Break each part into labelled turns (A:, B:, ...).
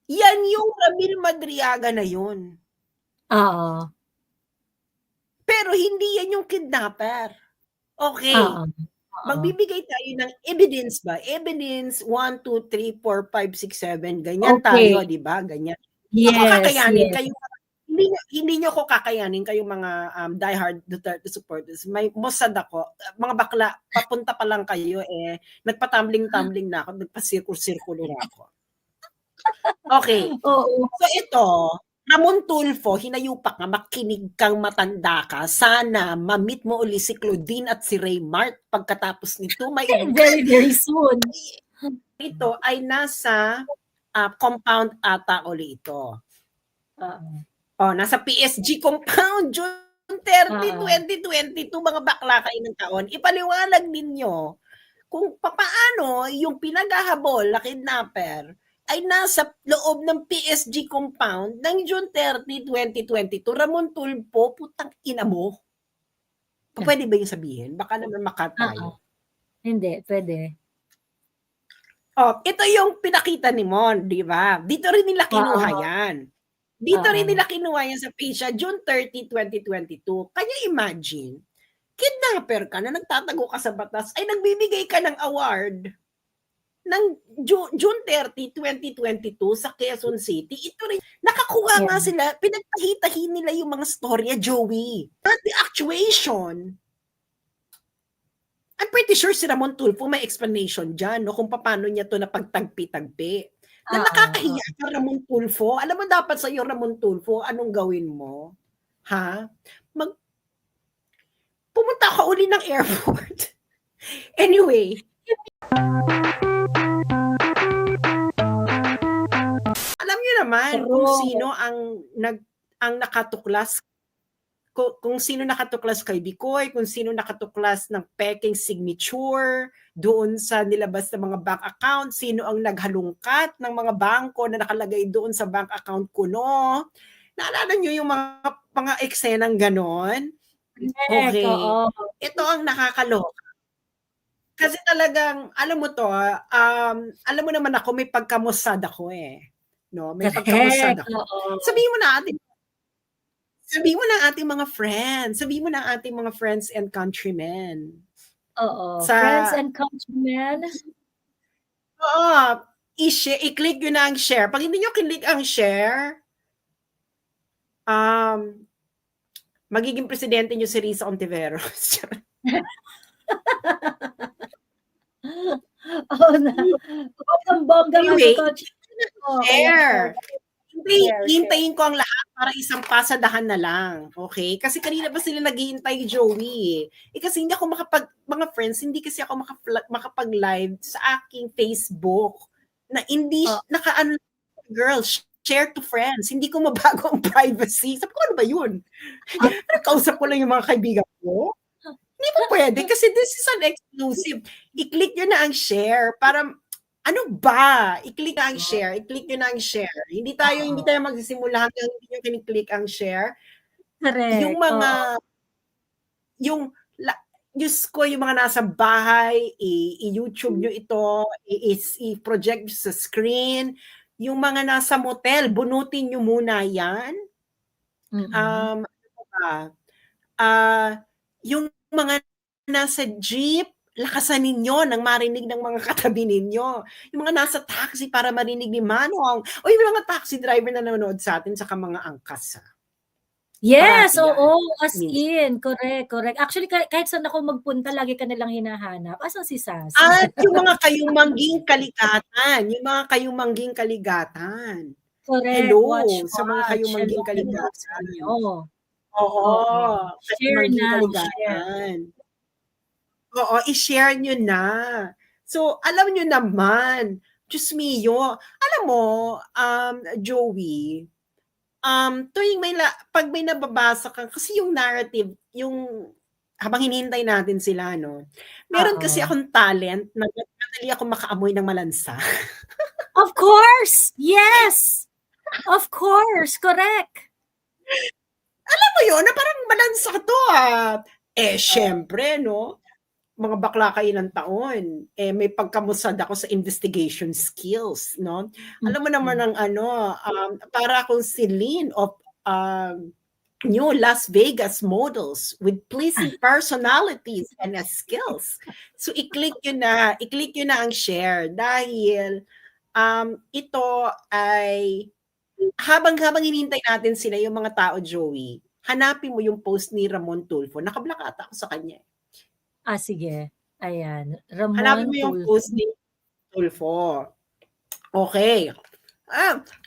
A: Yan yung Ramil Madriaga na yun.
B: Oo.
A: Pero hindi yan yung kidnapper. Okay.
B: Oo. Oo.
A: Magbibigay tayo ng evidence ba? Evidence 1, 2, 3, 4, 5, 6, 7. Ganyan tayo,
B: Okay.
A: di ba? Ganyan. Hindi ko
B: Yes,
A: kakayanin
B: yes.
A: kayo. Hindi niyo ko kakayanin kayong mga diehard Duterte supporters. May Mossad ako. Mga bakla, papunta pa lang kayo nagpatumbling-tumbling na ako, nagpasirkul-sirkulo na ako. Okay.
B: Oo.
A: So ito, Ramon Tulfo, hinayupak nga, makinig kang matanda ka. Sana ma-meet mo uli si Claudine at si Raymart pagkatapos nito. My
B: Very,
A: God!
B: very soon.
A: Ito ay nasa compound ata uli ito. Nasa PSG compound, June 30, 2022, mga bakla kayo ng taon. Ipaliwanag ninyo kung paano yung pinaghahabol na kidnapper ay nasa loob ng PSG compound ng June 30, 2022. Ramon Tulfo, putang ina mo. Pwede ba yung sabihin? Baka naman tayo.
B: Hindi, pwede.
A: Ito yung pinakita ni Mon, di ba? Dito rin nila kinuha yan. Dito rin nila kinuha yan sa page June 30, 2022. Can you imagine? Kidnapper ka na nagtatago ka sa batas ay nagbibigay ka ng award ng June 30, 2022 sa Quezon City. Ito rin, nakakuha nga sila, pinagtahi-tahi nila yung mga storya, Joey. At the actuation, I'm pretty sure si Ramon Tulfo may explanation dyan, no, kung paano niya to napagtagpi-tagpi. Na nakakahiya ka, Ramon Tulfo. Alam mo dapat sa'yo, Ramon Tulfo, anong gawin mo? Ha? Pumunta ka uli ng airport. Anyway. Alam niyo naman kung sino ang nakatuklas, kung sino nakatuklas kay Bicoy, kung sino nakatuklas ng peking signature doon sa nilabas na mga bank account, sino ang naghalungkat ng mga bangko na nakalagay doon sa bank account kuno. Naalala niyo yung mga eksenang ganon? Okay. Ito ang nakakaloka. Kasi talagang, alam mo to, alam mo naman ako, may pagka-Mossad ako no? May pagka-Mossad ako. Sabihin mo na ating mga friends. Sabihin mo na ating mga friends and countrymen.
B: Friends and countrymen.
A: I-click yun na ang share. Pag hindi nyo click ang share, magiging presidente nyo si Risa Ontiveros. Anyway, share. Hintayin ko ang lahat para isang pasadahan na lang. Okay? Kasi kanina ba sila naghihintay, Joey? Kasi hindi ako mga friends, hindi kasi ako makapag-live sa aking Facebook na hindi girl, share to friends. Hindi ko mabago ang privacy. Sabi ko, ano ba yun? Kausap ko lang yung mga kaibigan ko. Hindi po pwede kasi this is an exclusive. I-click nyo na ang share para ano ba? I-click na ang share. I-click nyo na ang share. Hindi tayo magsisimula hanggang hindi nyo kiniklik ang share.
B: Correct.
A: Yung Diyos ko, yung mga nasa bahay, i-YouTube nyo ito, i-project sa screen. Yung mga nasa motel, bunutin nyo muna yan. Yung mga nasa jeep, lakasan ninyo nang marinig ng mga katabi ninyo. Yung mga nasa taxi para marinig ni Manong. O yung mga taxi driver na nanonood sa atin, saka mga angkas.
B: Yes, as in. Correct. Actually, kahit saan ako magpunta, lagi ka nilang hinahanap. Asan si Sassy?
A: At yung mga kayumangging kaligatan.
B: Correct.
A: Hello, sa mga kayumangging kaligatan.
B: Share na.
A: I-share nyo na. So, alam nyo naman, Diyos mio, alam mo, Joey, pag may nababasa ka, kasi yung narrative, yung habang hinihintay natin sila, no? Meron kasi akong talent na madali ako makaamoy ng malansa.
B: Of course! Yes! Of course! Correct!
A: Alam mo yun, na parang malansa to syempre, no? mga bakla kayo ng taon, may pagkamusad ako sa investigation skills, no? Alam mo naman ang para akong si Lynn of new Las Vegas models with pleasing personalities and skills. So i-click nyo na ang share dahil ito ay habang hinihintay natin sila yung mga tao, Joey, hanapin mo yung post ni Ramon Tulfo. Nakablock ata ako sa kanya.
B: Sige. Ayan.
A: Hanapin
B: Ramon
A: mo yung
B: Tulfo.
A: post ni Tulfo. Okay.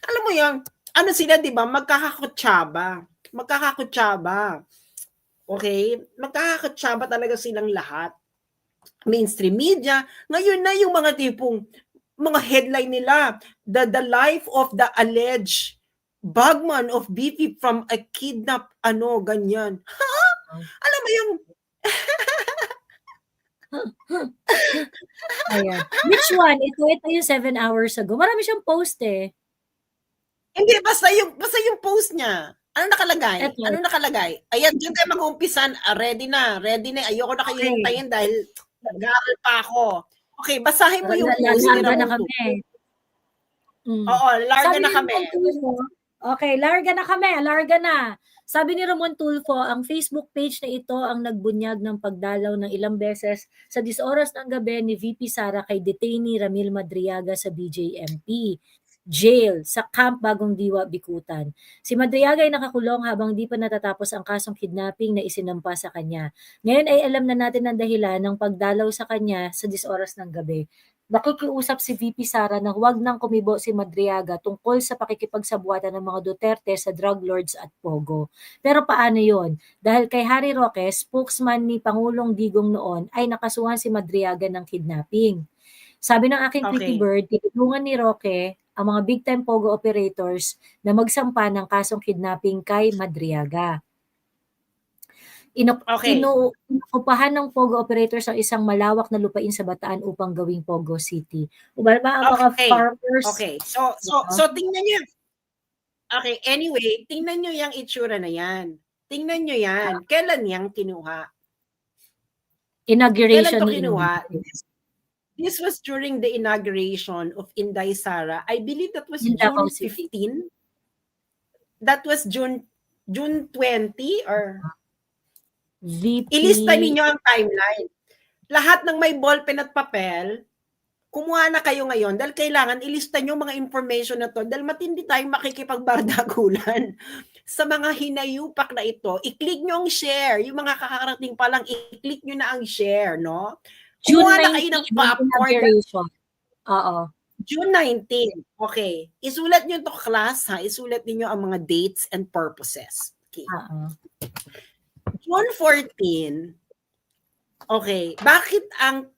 A: Alam mo yung, sila, di ba? Magkakakutsaba. Okay? Magkakakutsaba talaga silang lahat. Mainstream media. Ngayon na yung mga tipong, mga headline nila, the life of the alleged bagman of BP from a kidnap, ganyan. Ha? Alam mo yung,
B: Ayan. Which one? Ito yung 7 hours ago. Marami siyang post eh.
A: Hindi, basta yung post niya. Ano nakalagay?
B: Eto.
A: Ano nakalagay? Ayan, diyan tayo mag-uumpisan. Ready na. Ayoko na kayo hintayin dahil nag-aaral pa ako. Okay, basahin mo yung post ni
B: Larga na
A: Ramon
B: kami.
A: Oo, larga na kami.
B: Okay, larga na kami. Larga na. Sabi ni Ramon Tulfo, ang Facebook page na ito ang nagbunyag ng pagdalaw ng ilang beses sa 10 oras ng gabi ni VP Sara kay detainee Ramil Madriaga sa BJMP jail sa Camp Bagong Diwa, Bikutan. Si Madriaga ay nakakulong habang di pa natatapos ang kasong kidnapping na isinampa sa kanya. Ngayon ay alam na natin ang dahilan ng pagdalaw sa kanya sa 10 oras ng gabi. Nakikiusap si VP Sara na huwag nang kumibo si Madriaga tungkol sa pakikipagsabuatan ng mga Duterte sa drug lords at Pogo. Pero paano yon? Dahil kay Harry Roque, spokesman ni Pangulong Digong noon, ay nakasuhan si Madriaga ng kidnapping. Sabi ng aking Pretty Bird, tinulungan ni Roque ang mga big-time Pogo operators na magsampa ng kasong kidnapping kay Madriaga. Inuupahan ng Pogo operators ang isang malawak na lupain sa Bataan upang gawing Pogo City. Mga farmers.
A: Okay. So tingnan niyo. Okay, anyway, tingnan niyo yung itsura na yan. Tingnan niyo yan. Kailan yang kinuha?
B: Inauguration
A: Kailan to kinuha? This was during the inauguration of Inday Sara. I believe that was June 15. That was June 20 or
B: VP.
A: Ilista ninyo ang timeline. Lahat ng may ballpen at papel, kumuha na kayo ngayon dahil kailangan ilista nyo mga information na to dahil matindi tayong makikipagbardagulan sa mga hinayupak na ito. I-click nyo ang share. Yung mga kakarating pa lang, i-click nyo na ang share, no? Kumuha na kayo ng popcorn.
B: Oo.
A: June 19. Okay. Isulat nyo to class, ha? Isulat niyo ang mga dates and purposes. Okay. June 14. Okay. Bakit ang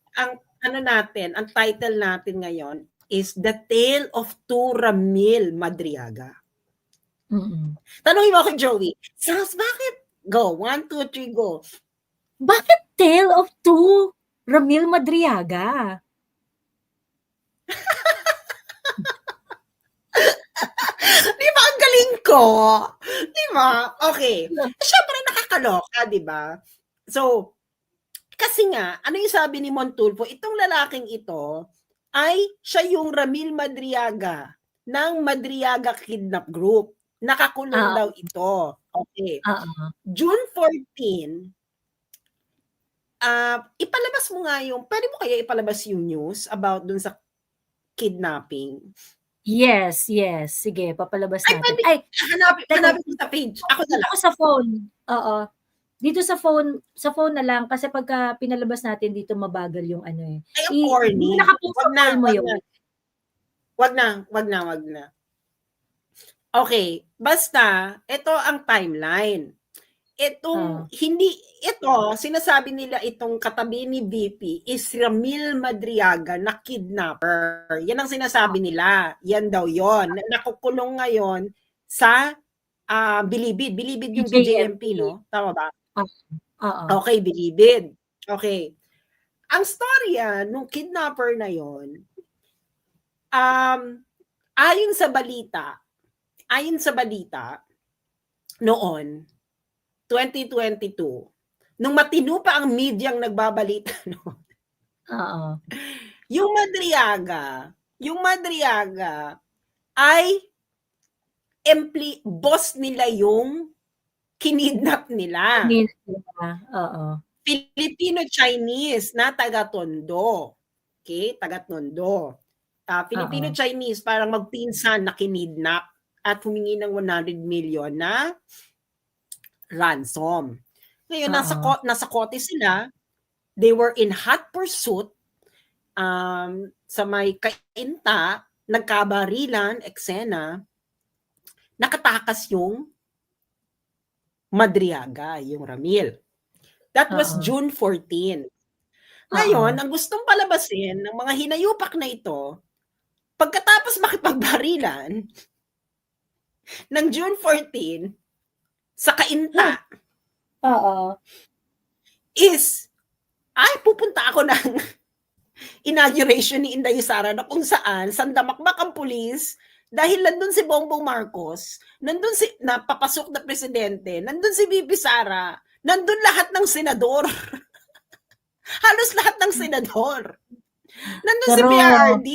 A: title natin ngayon is The Tale of Two Ramil Madriaga. Tanungin mo ako, Joey. Sas, bakit? Go. 1, 2, 3, go.
B: Bakit Tale of Two Ramil Madriaga?
A: Di ba ang galing ko? Di ba? Okay. Siyempre nakakaloka, di ba? So, kasi nga, ano yung sabi ni Montulfo? Itong lalaking ito ay siya yung Ramil Madriaga ng Madriaga Kidnap Group. Nakakulong daw ito. Okay. June 14, ipalabas mo nga pwede mo kaya ipalabas yung news about dun sa kidnapping?
B: Yes. Sige, papalabas natin.
A: Hanapin mo sa page. Ako na lang.
B: Ako sa phone. Oo. Dito sa phone na lang kasi pagka pinalabas natin dito mabagal yung ano eh.
A: Ay, corny. Wag na. Okay, basta ito ang timeline. Sinasabi nila itong katabi ni VP is Ramil Madriaga na kidnapper. Yan ang sinasabi nila. Yan daw yon. Nakukulong ngayon sa Bilibid. Bilibid yung BJMP, no? Tama ba? Okay, Bilibid. Okay. Ang storya nung kidnapper na yon, ayon sa balita, noon, 2022, nung matino pa ang medyang nagbabalita, no?
B: Oo.
A: Yung Madriaga ay boss nila yung kinidnap nila.
B: Oo.
A: Filipino-Chinese na taga-Tondo. Okay? Taga-Tondo. Filipino-Chinese parang magpinsan na kinidnap at humingi ng 100 million na ransom. Ngayon, nasa kote sila. They were in hot pursuit sa may Kainta, nagkabarilan, eksena, nakatakas yung Madriaga, yung Ramil. That was June 14. Ngayon, ang gustong palabasin ng mga hinayupak na ito, pagkatapos makipagbarilan ng June 14 sa Kainta, is, pupunta ako ng inauguration ni Inday Sara na kung saan sandamakmak ang pulis dahil nandun si Bongbong Marcos, nandun si napapasok na presidente, nandun si VP Sara, nandun lahat ng senador. Halos lahat ng senador. Nandun si PRRD.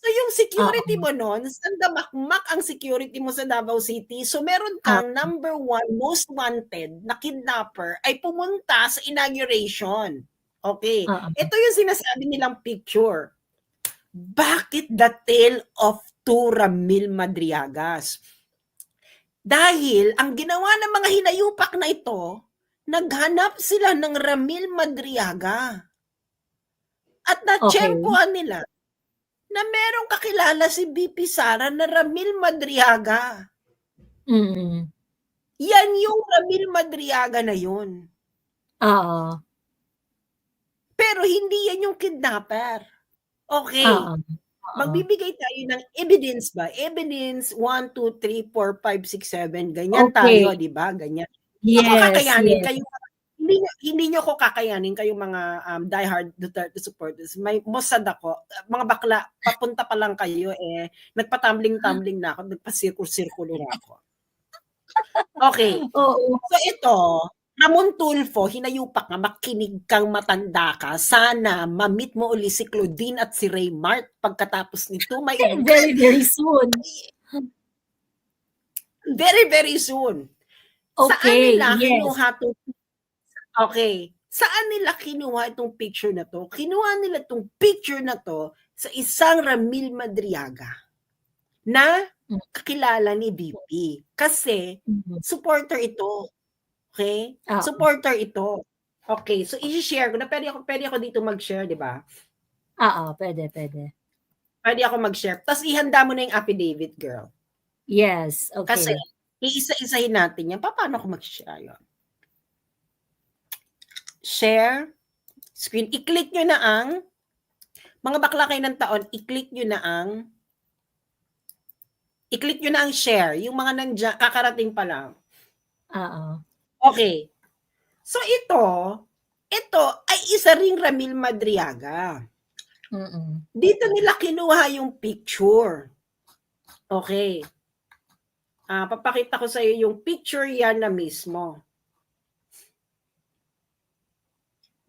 A: So yung security mo nun, sandamakmak ang security mo sa Davao City. So meron kang number 1 most wanted na kidnapper ay pumunta sa inauguration. Okay. Ito yung sinasabi nilang picture. Bakit the tale of two Ramil Madriagas? Dahil ang ginawa ng mga hinayupak na ito, naghanap sila ng Ramil Madriaga. At natsyempohan nila na merong kakilala si BP Sara na Ramil Madriaga. Yan yung Ramil Madriaga na yun. Pero hindi yan yung kidnapper. Okay. Magbibigay tayo ng evidence ba? Evidence 1, 2, 3, 4, 5, 6, 7. Ganyan tayo, di ba? Ganyan.
B: Yes,
A: ako kakayanin kayo. Hindi nyo ko kakayanin kayong mga diehard Duterte supporters. May Mossad ako. Mga bakla, papunta pa lang kayo nagpatumbling-tumbling na ako, nagpasirkul-sirkulo na ako. Okay. So ito, Ramon Tulfo, hinayupak nga, makinig kang matanda ka. Sana ma-meet mo uli si Claudine at si Raymart pagkatapos nito.
B: Very, very soon.
A: Very, very soon.
B: Okay,
A: Saan nila kinuha Saan nila kinuha itong picture na to? Kinuha nila itong picture na to sa isang Ramil Madriaga na kakilala ni BP. Kasi supporter ito. Okay? Supporter ito. Okay, so i-share ko na pwede ako dito mag-share, di ba?
B: Pwede.
A: Pwede ako mag-share. Tapos ihanda mo na yung affidavit, girl.
B: Yes, okay.
A: Kasi iisa-isahin natin yan. Paano ako mag-share yun? Share screen. I-click nyo na ang mga bakla kayo ng taon, i-click nyo na ang share. Yung mga nandiyan, kakarating pa lang. Okay. So ito ay isa ring Ramil Madriaga. Dito nila kinuha yung picture. Okay. Papakita ko sa iyo yung picture yan na mismo.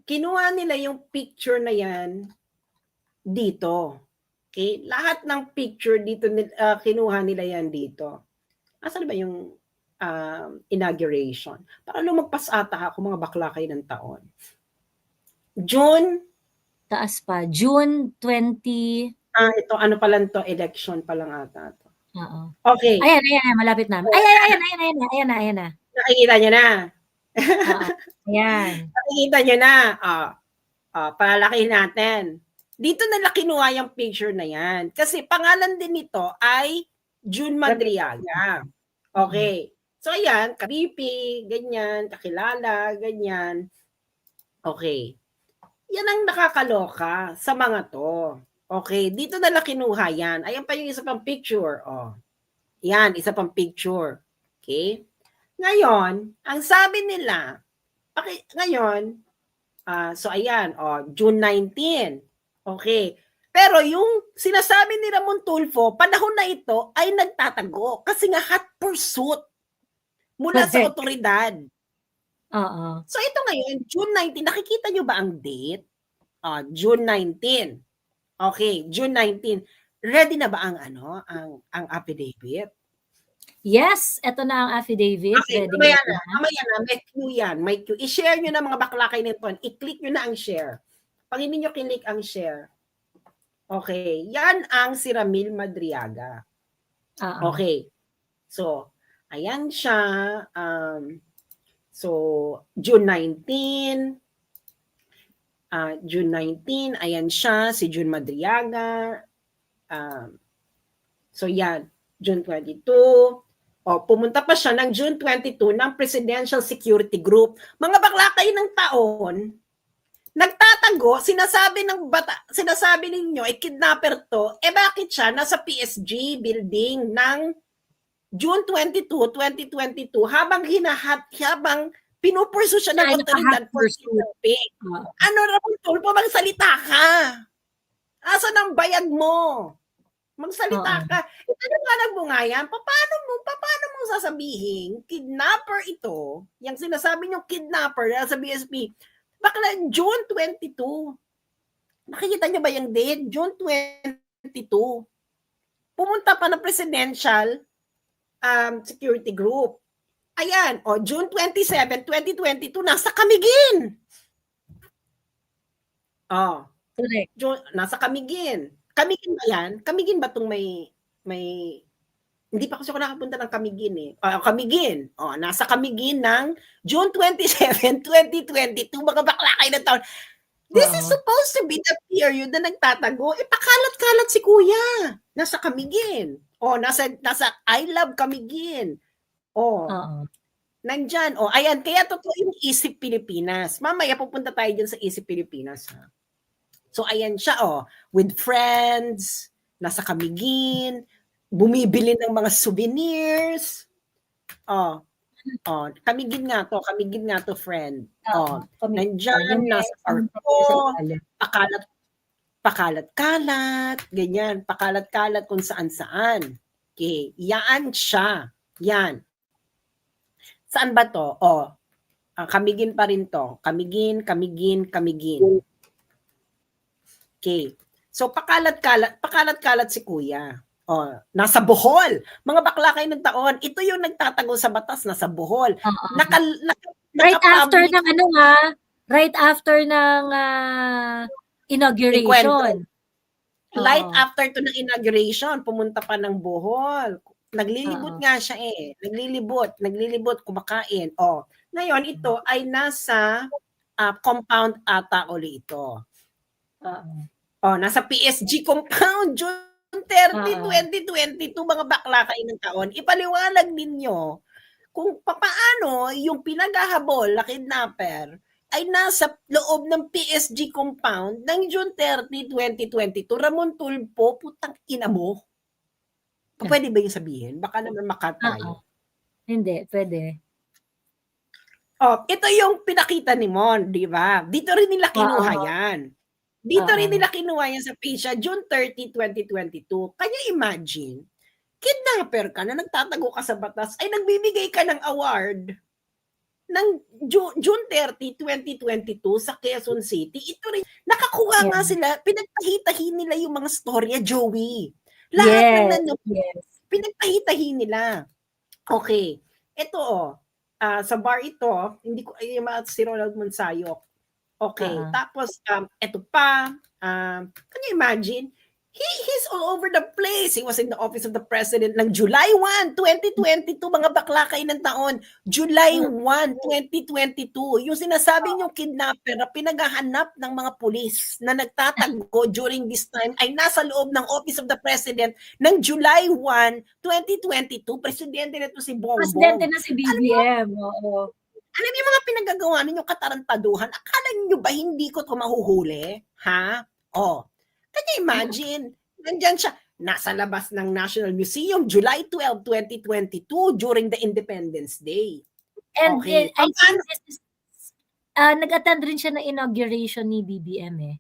A: Kinuha nila yung picture na yan dito. Okay? Lahat ng picture dito, kinuha nila yan dito. Asan ba yung inauguration? Para lumagpas ata ako, mga bakla kayo ng taon. June?
B: Taas pa. June 20.
A: Ito, ano pa lang to? Election pa lang ata to.
B: Okay. Ayan, malapit na. Ayan na.
A: Nakikita nyo na.
B: Ayan.
A: Nakikita nyo na. Palalakihin natin. Dito nila kinuha yung picture na yan. Kasi pangalan din nito ay June Madriaga. Okay. So, ayan, ka-BP, ganyan, kakilala, ganyan. Okay. Yan ang nakakaloka sa mga to. Okay. Dito nila kinuha yan. Ayan pa yung isa pang picture. Yan, isa pang picture. Okay. Ngayon, ang sabi nila, so ayan, June 19. Okay. Pero yung sinasabi ni Ramon Tulfo, panahon na ito ay nagtatago kasi nga hot pursuit mula sa otoridad.
B: Oo.
A: So ito ngayon, June 19, nakikita nyo ba ang date? June 19. Okay, June 19. Ready na ba ang ang affidavit?
B: Yes, eto na ang affidavit.
A: Okay,
B: Ready
A: mamaya
B: na.
A: na, may queue yan, may queue. I-share nyo na mga bakla kayo nito. I-click nyo na ang share. Pag hindi nyo click ang share. Okay, yan ang si Ramil Madriaga.
B: Oo.
A: Okay, so, ayan siya. So, June 19, June 19, ayan siya, si June Madriaga. So, yan, June 22. Pumunta pa siya ng June 22 ng Presidential Security Group. Mga bakla kayo ng taon, nagtatago, sinasabi ninyo, kidnapper to, bakit siya nasa PSG building ng June 22, 2022, habang pinupurso siya ng otoridad for kidnapping. Ano, Ramon Tulfo, magsalita ka. Asan ang bayad mo? Magsalita ka. Ipaliwanag mo nga yan. Paano mo sasabihin, kidnapper ito, yung sinasabi niyong kidnapper sa BSP, bakla June 22. Nakikita niyo ba yung date? June 22. Pumunta pa ng Presidential Security Group. Ayan, June 27, 2022, nasa Camiguin.
B: Correct.
A: Nasa Camiguin. Camiguin ba yan? Camiguin ba itong may hindi pa kasi ako nakapunta ng Camiguin eh. Camiguin. Nasa Camiguin ng June 27, 2022. Mga bakla kayo ng taon. This is supposed to be the period na nagtatago. Pakalat-kalat si kuya. Nasa Camiguin. Nasa I Love Camiguin. Nandyan. Ayan. Kaya totoo yung Isip Pilipinas. Mamaya pupunta tayo dyan sa Isip Pilipinas. Ha? So, ayan siya, with friends, nasa Camiguin, bumibili ng mga souvenirs. Camiguin nga to, friend. Nandyan, nasa parko, pakalat-kalat, ganyan, pakalat-kalat kung saan-saan. Okay, yan siya. Yan. Saan ba to? Camiguin pa rin to. Camiguin. Okay. So, pakalat-kalat si kuya. Nasa Bohol. Mga bakla kayo ng taon. Ito yung nagtatago sa batas, nasa Bohol.
B: Right after ng right after ng inauguration.
A: Right after to ng inauguration, pumunta pa ng Bohol. Naglilibot nga siya Naglilibot, kumakain. Ngayon, ito ay nasa compound ata uli ito. Nasa PSG compound, June 30, 2022, mga bakla kayo ng taon. Ipaliwanag ninyo kung paano yung pinaghahabol na kidnapper ay nasa loob ng PSG compound ng June 30, 2022. Ramon Tulfo, putang ina mo. Pwede ba yung sabihin? Baka naman makat tayo.
B: Hindi, pwede.
A: Ito yung pinakita ni Mon, di ba? Dito rin nila kinuha yan. Dito rin nila kinuha yan sa page June 30, 2022. Kanya imagine, kidnapper ka na nagtatago ka sa batas, ay nagbibigay ka ng award ng June 30, 2022 sa Quezon City. Ito rin, nakakuha nga sila, pinagtahi-tahi nila yung mga storya, Joey. Lahat ng pinagtahi-tahi nila. Okay. Ito sa bar ito, hindi ko si Ronald Monsayok. Okay. Tapos ito pa, can you imagine? He's all over the place. He was in the office of the president ng July 1, 2022. Mga bakla kayo ng taon. July 1, 2022. Yung sinasabi niyong kidnapper na pinaghahanap ng mga pulis na nagtatago during this time ay nasa loob ng office of the president ng July 1, 2022. Presidente na ito si Bongbong.
B: Presidente na si BBM.
A: Alam niyo mga pinagagawa ninyong katarantaduhan, akala niyo ba hindi ko ito mahuhuli? Ha? Can you imagine? Nandyan siya, nasa labas ng National Museum, July 12, 2022, during the Independence Day.
B: And I think this is, nag-attend rin siya ng inauguration ni BBM eh.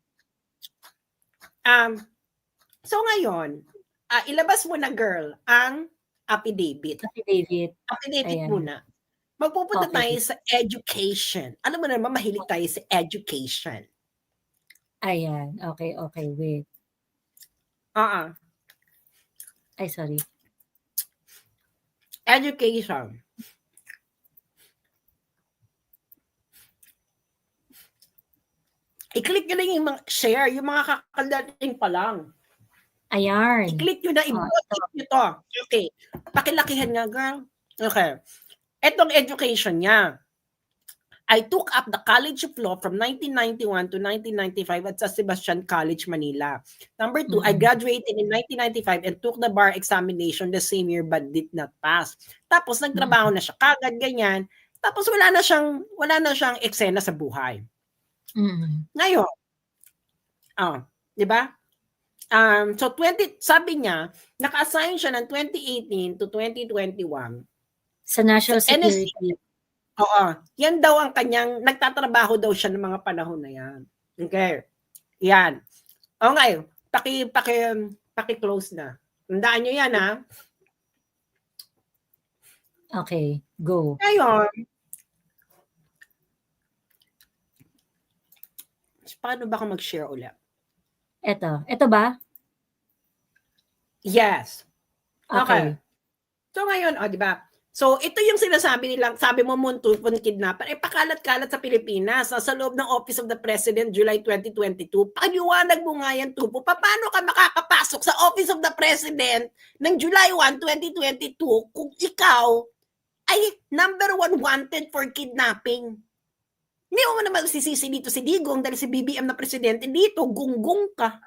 A: So ngayon, ilabas mo na girl ang affidavit.
B: Affidavit
A: Ayan. Muna. Magpupunta
B: Okay.
A: tayo sa education. Alam mo naman, mahilig tayo sa education.
B: Ayan. Okay, wait. Ay, sorry.
A: Education. I-click nyo lang yung mga share, yung mga kakalating pa lang.
B: Ayan.
A: I-click nyo na, i-click nyo to. Okay. Pakilakihan nga, girl. Okay. Etong education niya. I took up the College of Law from 1991 to 1995 at San Sebastian College, Manila. Number 2, I graduated in 1995 and took the bar examination the same year but did not pass. Tapos nagtrabaho na siya kagad, ganyan. Tapos wala na siyang eksena sa buhay. Ngayon, di ba? So sabi niya, naka-assign siya ng 2018 to 2021
B: sa National Security.
A: NSC. Oo. Yan daw ang kanyang, nagtatrabaho daw siya ng mga panahon na yan. Okay. Yan. O ngayon, paki-close na. Tandaan nyo yan, ha?
B: Okay, go.
A: Ngayon, paano ba ako mag-share ulit?
B: Ito ba?
A: Yes.
B: Okay.
A: So ngayon, di ba? So, ito yung sinasabi nilang, sabi mo Tulfo kidnapper, pakalat-kalat sa Pilipinas, sa loob ng Office of the President, July 2022. Paliwanag mo nga yan, Tulfo, paano ka makakapasok sa Office of the President ng July 1, 2022 kung ikaw ay number 1 wanted for kidnapping? Hindi mo naman sisisi dito si Digong dahil si BBM na presidente dito, gunggong ka.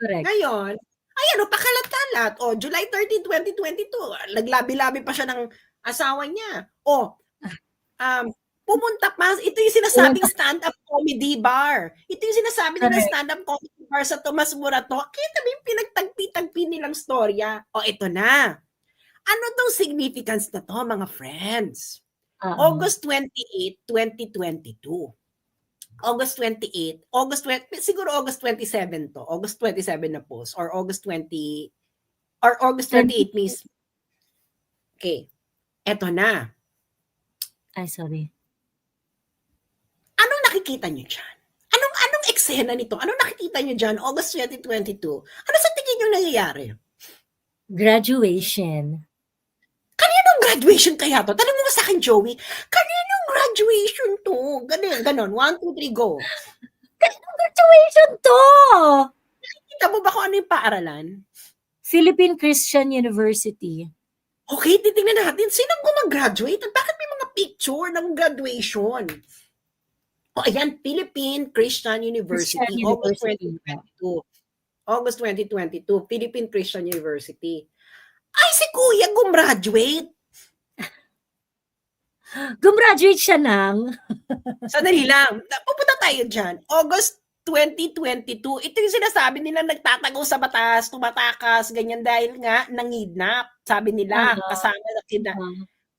B: Correct.
A: Ngayon, ayan, pakalat-kalat. July 13, 2022, naglabi-labi pa siya ng asawa niya. Pumunta pa, ito yung sinasabing stand-up comedy bar. Ito yung sinasabi nila stand-up comedy bar sa Tomas Morato. Kita ba yung pinagtagpi-tagpi nilang storya? Ito na. Ano tong significance na to, mga friends? August 28, 2022. Siguro August 27 to. August 27 na post. Or August 20, or August 28 mismo. Okay. Eto na.
B: Ay, sorry.
A: Anong nakikita nyo dyan? Anong eksena nito? Anong nakikita nyo dyan? August 2022. Ano sa tingin nyo nangyayari?
B: Graduation.
A: Kaninong graduation kaya to? Tanong mo sa akin, Joey. Kaninong graduation to? Ganon. 1, 2, 3, go.
B: Kaninong graduation to?
A: Nakikita mo ba kung ano yung paaralan?
B: Philippine Christian University.
A: Okay, titingnan natin. Sinong gumag-graduate? At bakit may mga picture ng graduation? Ayan, Philippine Christian University. August 2022. August 2022, Philippine Christian University. Ay, si Kuya gumraduate.
B: Gumraduate siya ng?
A: Sandali lang. Pupunta tayo dyan. August 2022. Ito yung sinasabi nila nagtatago sa batas, tumatakas, ganyan dahil nga nangidnap. Sabi nila, kasama na kidnap.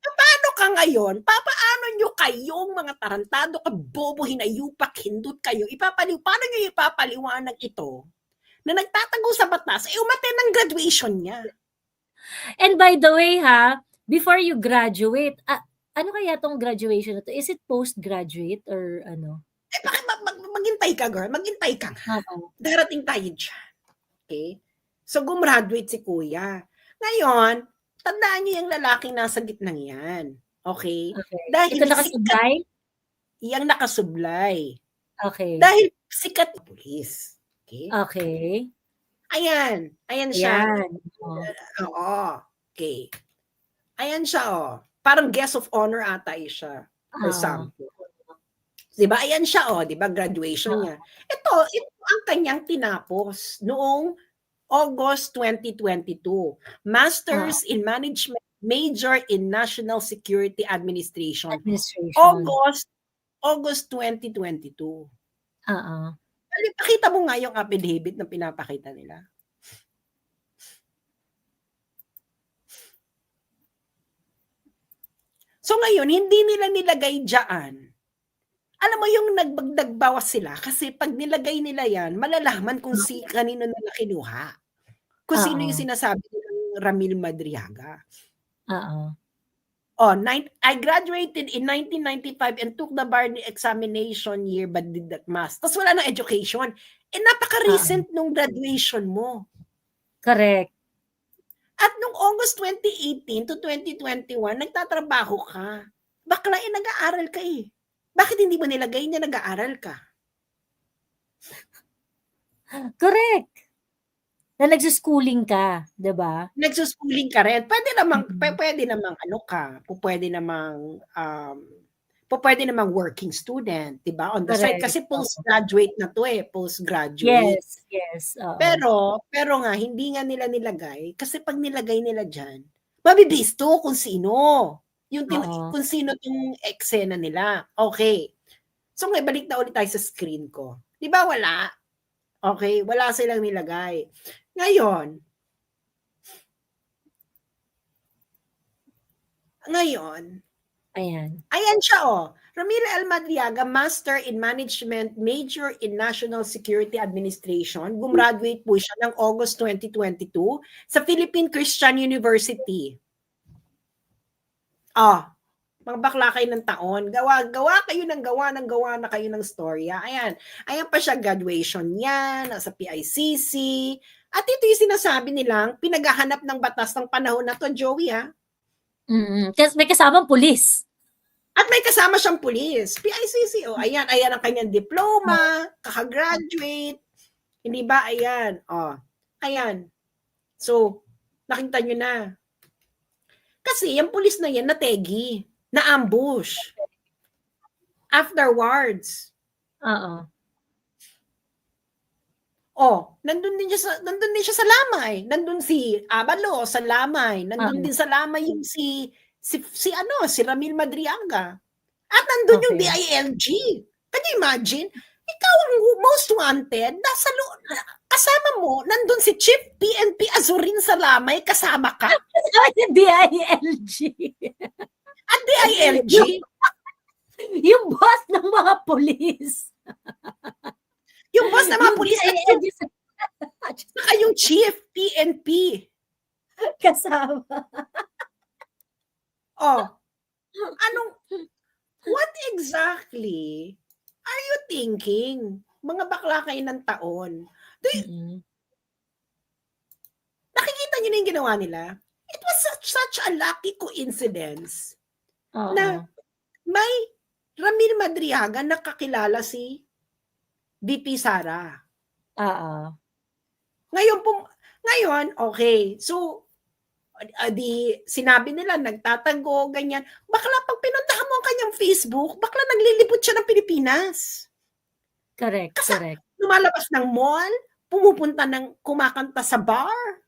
A: Paano ka ngayon? Paano nyo kayong mga tarantado, kabobo, hinayupak, hindut kayo? Paano nyo ipapaliwanag ito na nagtatago sa batas, umattend ng graduation niya?
B: And by the way before you graduate, ano kaya tong graduation na to? Is it postgraduate or ano?
A: Maghintay ka, girl. Maghintay ka. Darating tayo dyan. Okay? So, gumraduate si Kuya. Ngayon, tandaan niyo yung lalaking nasa gitnang yan. Okay? Dahil
B: ito nakasublay?
A: Yang nakasublay.
B: Okay.
A: Dahil sikat pulis. Okay?
B: Okay.
A: Ayan siya.
B: Ayan.
A: Oo. Okay. Ayan siya, Parang guest of honor ata siya. For example. Diba? Ayan siya, diba? Graduation niya. Ito ang kanyang tinapos noong August 2022. Masters in Management, Major in National Security Administration. August 2022. Pakita mo nga yung affidavit na pinapakita nila. So ngayon, hindi nila nilagay dyan. Alam mo yung nagbawas sila kasi pag nilagay nila yan, malalaman kung kanino nila kinuha. Kung sino yung sinasabi ng Ramil Madriaga.
B: Oo.
A: I graduated in 1995 and took the bar examination year but did not mass. Tapos wala nang education. Napaka-recent nung graduation mo.
B: Correct.
A: At nung August 2018 to 2021, nagtatrabaho ka. Bakla, nag-aaral ka eh. Bakit hindi mo nilagay niya nag-aaral ka?
B: Correct. Na nagsischooling ka, 'di ba?
A: Nagsuschooling ka rin. Pwede namang pwede namang working student, 'di ba? On the side
B: Correct.
A: kasi postgraduate na 'to eh, postgraduate.
B: Yes, oo.
A: Pero nga hindi nga nila nilagay kasi pag nilagay nila diyan, mabibisto kung sino. Kung sino yung eksena nila. Okay. So ngayon, balik na ulit tayo sa screen ko. 'Di ba wala? Okay, wala silang nilagay. Ngayon, ayan siya Ramil L. Madriaga, Master in Management, Major in National Security Administration. Gumraduate po siya ng August 2022 sa Philippine Christian University. Mga bakla kayo ng taon. Gawa kayo ng gawa na kayo ng storya. Ayan pa siya, graduation niya, nasa PICC. At ito yung sinasabi nilang pinaghahanap ng batas ng panahon na to, Joey, ha?
B: Kasi may kasamang pulis.
A: At may kasama siyang pulis. PICC, ayan ang kanyang diploma, kakagraduate. Hindi ba? Ayan. So, nakita nyo na. Kasi yung pulis na yan, nategi, na-ambush. Afterwards. Nandun din siya sa Lamay. Nandun si Abalo sa Lamay. Nandun din sa Lamay yung si Ramil Madriaga. At nandun yung DILG. Can you imagine? Ikaw ang most wanted, kasama mo, nandun si Chief PNP Azurin sa Lamay, kasama ka?
B: DILG.
A: At DILG?
B: Yung boss ng mga pulis.
A: Yung boss ng mga pulis at saka yung Chief PNP.
B: Kasama.
A: What exactly are you thinking? Mga bakla kayo ng taon. Nakikita niyo na yung ginawa nila? It was such a lucky coincidence na may Ramil Madriaga nakakilala si VP Sara. Ngayon, okay. So, sinabi nila, nagtatago, ganyan. Bakla, pag pinuntahan mo ang kanyang Facebook, bakla naglilipot siya ng Pilipinas.
B: Correct.
A: Lumalabas ng mall, kumakanta sa bar.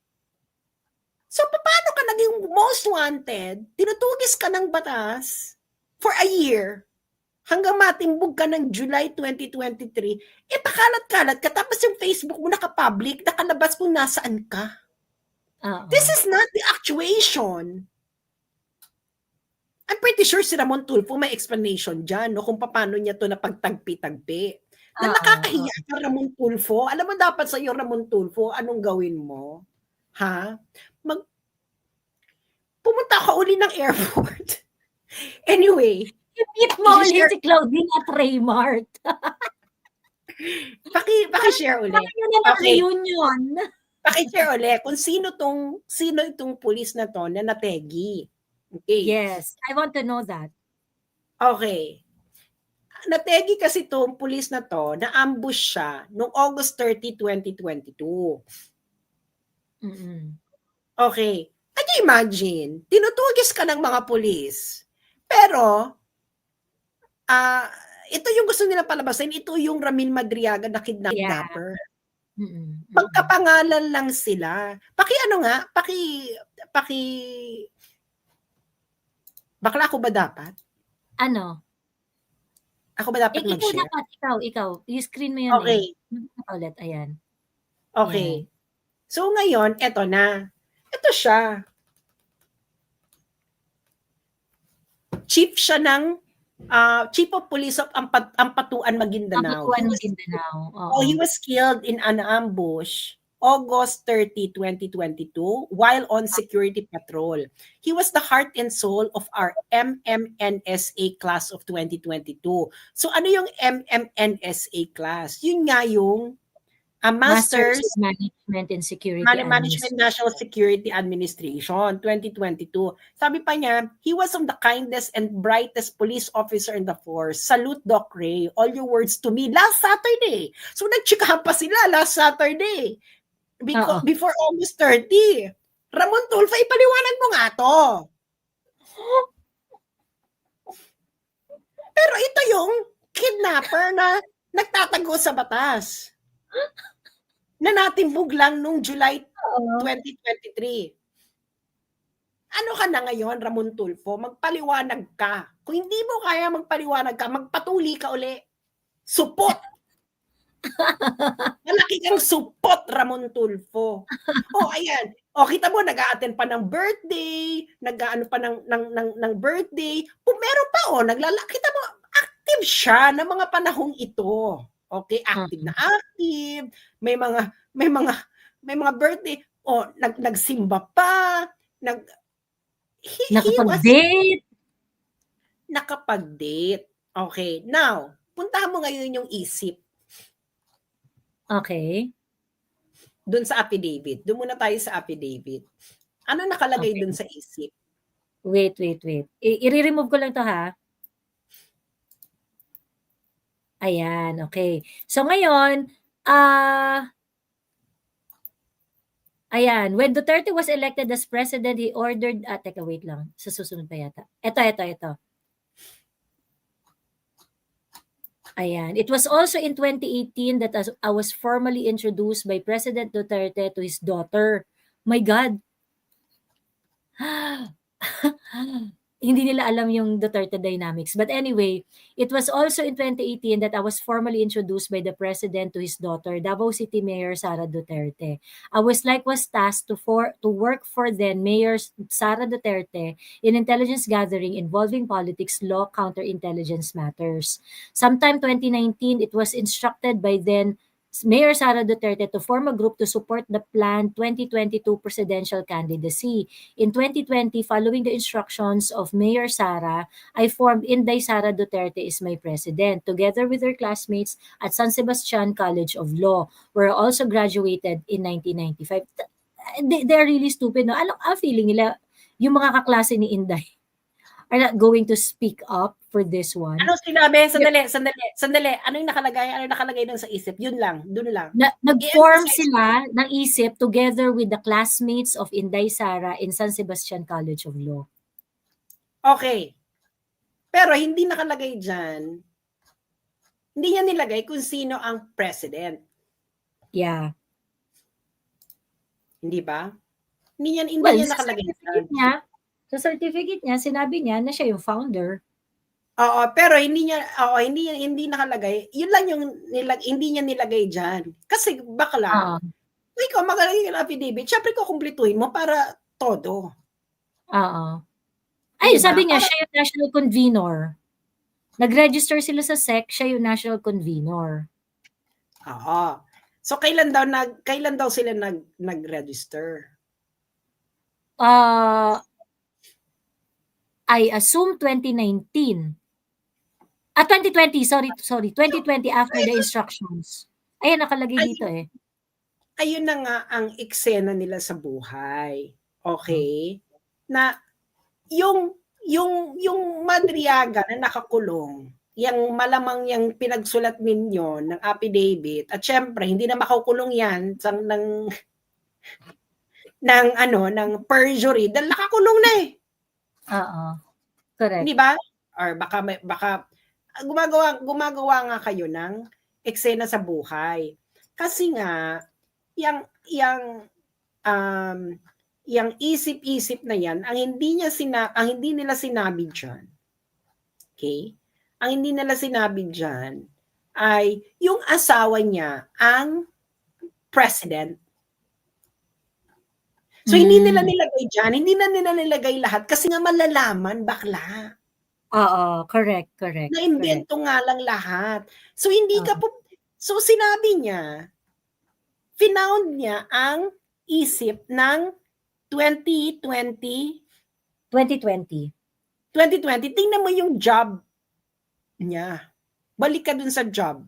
A: So, paano ka naging most wanted? Tinutugis ka ng batas for a year hanggang matimbog ka ng July 2023. Pakalat-kalat ka, tapos yung Facebook mo naka-public, nakalabas kung nasaan ka. This is not the actuation. I'm pretty sure si Ramon Tulfo may explanation dyan, kung paano niya to napagtagpi-tagpi. Na nakakahiya ka, Ramon Tulfo. Alam mo dapat sa'yo, Ramon Tulfo, anong gawin mo? Ha? Pumunta ka uli ng airport. Anyway.
B: I-meet mo ulit si Claudine at Raymart.
A: Paki-share ulit.
B: Reunion.
A: Paki-share ulit kung sino itong pulis na to na nategi. Okay.
B: Yes, I want to know that.
A: Okay. Nategi kasi itong pulis na to, na-ambush siya noong August 30, 2022. Okay. Can you imagine? Tinutugis ka ng mga pulis. Pero, ito yung gusto nila palabasin. Ito yung Ramil Madriaga na kidnapper. Magkapangalan lang sila. Bakla ako ba dapat?
B: Ano?
A: Ako ba dapat mag-share?
B: Ikaw. I-screen mo yun.
A: Okay.
B: Ulit, ayan.
A: Okay. So ngayon, eto na. Ito siya. Chief siya ng Chief of Police of Ampatuan, Maguindanao.
B: He was
A: killed in an ambush August 30, 2022, while on security patrol. He was the heart and soul of our MMNSA class of 2022. So ano yung MMNSA class? Yun nga yung
B: Masters
A: Masters
B: of Management in Security
A: Management
B: Administration.
A: National Security Administration 2022. Sabi pa niya, he was of the kindest and brightest police officer in the force. Salute, Doc Ray. All your words to me last Saturday. So nagchikahan pa sila last Saturday.
B: Oo.
A: Before August 30. Ramon Tulfo, ipaliwanag mo nga to. Pero ito yung kidnapper na nagtatago sa batas. Na natimbog lang nung July 2023. Ano ka na ngayon, Ramon Tulfo? Magpaliwanag ka. Kung hindi mo kaya magpaliwanag ka, magpatuli ka uli. Supot! Malaki kang supot, Ramon Tulfo. Oh, ayan. O, kita mo, nag-a-attend pa ng birthday, nag-aano pa ng birthday. Meron pa, kita mo, active siya ng mga panahong ito. Okay, active na active. May mga birthday. O, nagsimba pa.
B: Nakapag-date.
A: Nakapag-date. Okay, now, puntahan mo ngayon yung isip.
B: Okay.
A: Doon sa affidavit. Doon muna tayo sa affidavit. Ano nakalagay doon sa isip?
B: Wait. I-remove ko lang to, ha? Ayan, okay. So ngayon, ayan, when Duterte was elected as president, he ordered, teka, wait lang. Sa susunod pa yata. Ito. Ayan. It was also in 2018 that I was formally introduced by President Duterte to his daughter. My God. Hindi nila alam yung Duterte dynamics. But anyway, it was also in 2018 that I was formally introduced by the President to his daughter, Davao City Mayor Sara Duterte. I was tasked to work for then Mayor Sara Duterte in intelligence gathering involving politics, law, counterintelligence matters. Sometime 2019, it was instructed by then Mayor Sara Duterte to form a group to support the planned 2022 presidential candidacy. In 2020, following the instructions of Mayor Sara, I formed Inday Sara Duterte is my president, together with her classmates at San Sebastian College of Law, where I also graduated in 1995. They're really stupid, no? Ano ang feeling nila? Yung mga kaklase ni Inday are not going to speak up for this one.
A: Ano sinabi? Sandali. Ano yung nakalagay dun sa isip? Yun lang, dun lang.
B: Nag-form sila ng isip together with the classmates of Inday Sara in San Sebastian College of Law.
A: Okay. Pero hindi nakalagay dyan, hindi niya nilagay kung sino ang president.
B: Yeah.
A: Hindi ba? Hindi niya nakalagay dyan.
B: Sa certificate niya, sinabi niya na siya yung founder.
A: Oo, pero hindi nakalagay. Yun lang yung hindi niya nilagay diyan. Kasi bakla. Kung ikaw magalagay ng affidavit, syempre kukumpletuhin mo para todo.
B: Oo. Ay, sabi niya, siya yung national convener. Nag-register sila sa SEC, siya yung national convener.
A: Oo. So kailan daw sila nag-register?
B: I assume 2019. 2020, sorry. 2020 after the instructions. Ayan, nakalagay dito eh.
A: Ayun na nga ang eksena nila sa buhay. Okay? Na yung Madriaga na nakakulong, yung malamang yung pinagsulat ninyo ng affidavit, at syempre, hindi na makukulong yan ng perjury dahil nakakulong na eh.
B: Oo. Correct.
A: Hindi ba? Or baka gumagawa nga kayo ng eksena sa buhay. Kasi nga yang isip-isip na yan, ang hindi nila sinabi diyan. Okay? Ang hindi nila sinabi diyan ay yung asawa niya ang president. So, hindi nila nilagay dyan. Hindi na nila nilagay lahat kasi nga malalaman, bakla.
B: Oo, correct.
A: Na-invento nga lang lahat. So, hindi ka po, so sinabi niya, Finound niya ang isip ng 2020.
B: 2020.
A: Tingnan mo yung job niya. Balik ka dun sa job.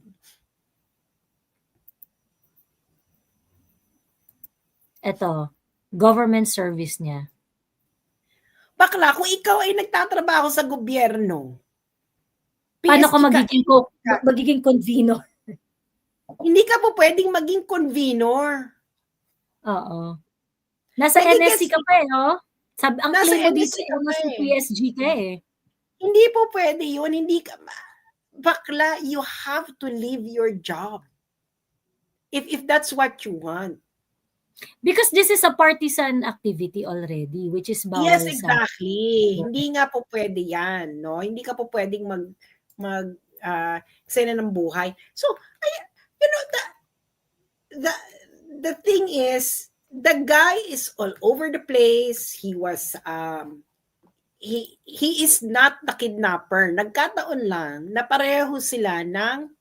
B: Ito, government service niya.
A: Bakla, kung ikaw ay nagtatrabaho sa gobyerno,
B: Paano ka
A: PSG
B: magiging convenor?
A: Hindi ka po pwedeng maging convenor.
B: Oo. Nasa NSC ka pa eh, no? Ang
A: Nasa
B: claim mo dito,
A: NSC ka pa
B: nasa
A: eh.
B: PSG ka eh.
A: Hindi po pwede yun. Hindi ka, bakla, you have to leave your job. If that's what you want.
B: Because this is a partisan activity already, which is bawal
A: Yes,
B: sa...
A: exactly. Hindi nga po pwede yan, no? Hindi ka po pwedeng eksena ng buhay. So, you know, the thing is, the guy is all over the place. He was, he is not the kidnapper. Nagkataon lang na pareho sila ng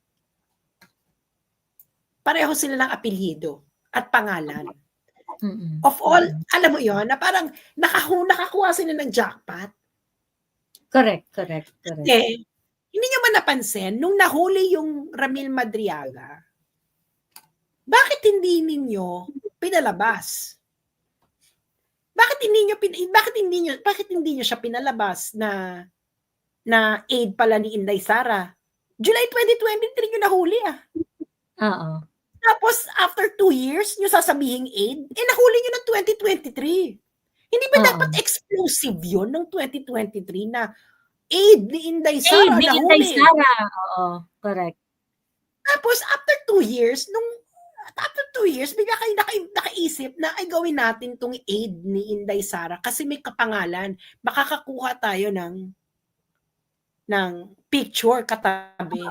A: apelyido at pangalan. Of all, alam mo yon na parang nakakuha sila ng jackpot.
B: Correct.
A: Hindi nyo ba napansin, nung nahuli yung Ramil Madriaga, bakit hindi siya pinalabas na aid pala ni Inday Sara? July 2023 yung nahuli
B: Oo.
A: Tapos, after 2 years, nyo sasabihing aid, nahuli nyo ng 2023. Hindi ba dapat exclusive yun ng 2023 na aid ni Inday Sara nahuli?
B: Aid ni Inday Sara, oo, correct.
A: Tapos, after 2 years, bigla kayo nakaisip na ay gawin natin tong aid ni Inday Sara kasi may kapangalan. Makakakuha tayo ng picture katabi.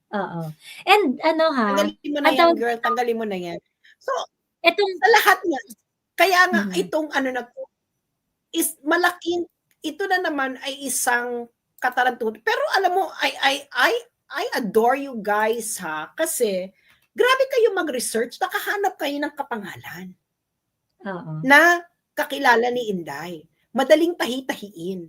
B: Oo. And
A: tanggalin mo na yan, girl. Tanggalin mo na yan. So, sa lahat niya, kaya nga itong na to, is malaking, ito na naman ay isang katarantuhan. Pero alam mo, I adore you guys kasi grabe kayo mag-research, nakahanap kayo ng kapangalan na kakilala ni Inday. Madaling tahi-tahiin.